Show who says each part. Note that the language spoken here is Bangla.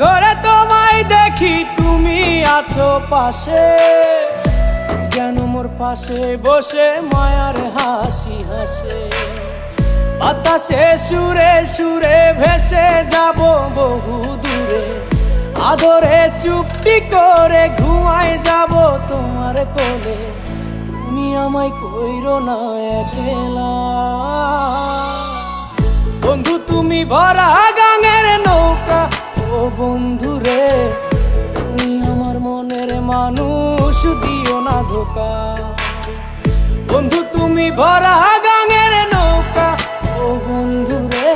Speaker 1: ঘরে তোমায় দেখি তুমি আছো পাশে, যেন মোর পাশে বসে মায়ার হাসি হাসে। বাতাসে সুরে সুরে ভেসে যাব বহু দূরে, আদরে চুপটি করে ঘুমায় যাব তোমার কোলে। তুমি আমায় কইরো না একলা বন্ধু, তুমি ভরা গাঙের নৌকা। ও বন্ধু রে, তুমি আমার মনের মানুষ, দিও না ধোকা। বন্ধু তুমি ভরা গাঙের নৌকা, ও বন্ধু রে।